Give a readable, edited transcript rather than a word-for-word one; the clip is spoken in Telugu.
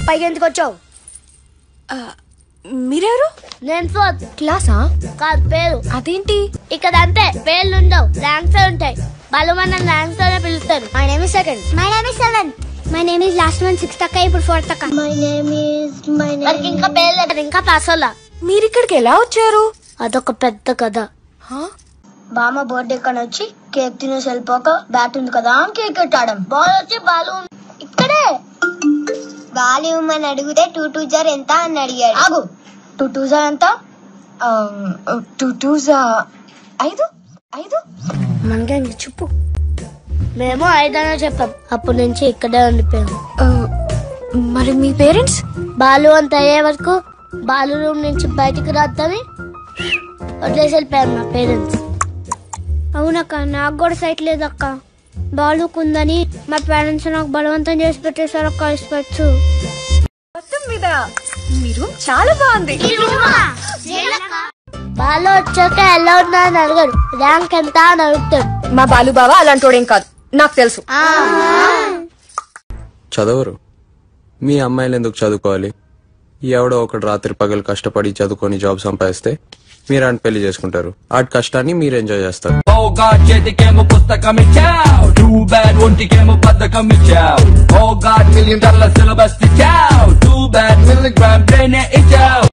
పైకి ఎందుకు వచ్చావు? మీరెవరు? నేను 4th క్లాసా? కాదు, పేరు. అదేంటి ఇక్కడ అంతే, పేర్లు ఉండవు, ర్యాంక్స్ ఉంటాయి. వాళ్ళు మన ర్యాంక్స్ అనే పిలుస్తారు. My name is 2nd. My name is 7th. My name is last one 6th అక్క, ఇప్పుడు 4th అక్క. My name is ఇంకా పేర్లు ఇంకా పాస్ అవ్వలా. మీరిక్కడికి ఎలా వచ్చారు? అదొక పెద్ద కథ. బామ్మ బర్త్డే కని వచ్చి కేక్ తినేసి వెళ్ళిపోక బ్యాట్ ఉంది కదా అని కేక్ పెట్టాడం. బాల్ వచ్చి బాలు ఇక్కడే బాల్ ఇవ్వమని అడిగితే 2 2 జార్ ఎంత అని అడిగాడు. ఆగు, 2 2 జార్ ఎంత? 2 2 5. మనకి చెప్పు. మేము 5 అనే చెప్పాం. అప్పటి నుంచి ఇక్కడే ఉండిపోయాం. మరి మీ పేరెంట్స్? బాలు అంత అయ్యే వరకు బాలు రూమ్ నుంచి బయటికి రాద్దని వదిలేసి వెళ్ళిపోయాం మా పేరెంట్స్. అవునక్క, నాకు కూడా సైట్ లేదక్క. బాలుకుందని మా పేరెంట్స్ నాకు బలవంతం చేసి పెట్టేశారు అక్క. ఇష్టపచ్చు మొత్తం మీద మీరు చాలా బాగుంది. బాలు వచ్చాక ఎలా ఉన్నా అని అడగడు, ర్యాంక్ ఎంత అని అడుగుతాడు. మా బాలు బావ అలాంటోడేం కాదు, నాకు తెలుసు. చదవరు. మీ అమ్మాయిలు ఎందుకు చదువుకోవాలి? ఎవడో ఒకటి రాత్రి పగలు కష్టపడి చదువుకొని జాబ్ సంపాదిస్తే మీరంటే పెళ్లి చేసుకుంటారు. ఆ కష్టాన్ని మీరు ఎంజాయ్ చేస్తారు. చేతికేమో పుస్తకం ఇచ్చావు, టూ బ్యాడ్ ఒంటికేమో పథకం ఇచ్చావు. ఓ గాడ్ $1 million సిలబస్ ఇచ్చావు, టూ బ్యాడ్ మిలిగ్రామ్ బ్రెయిన్ ఇచ్చావు.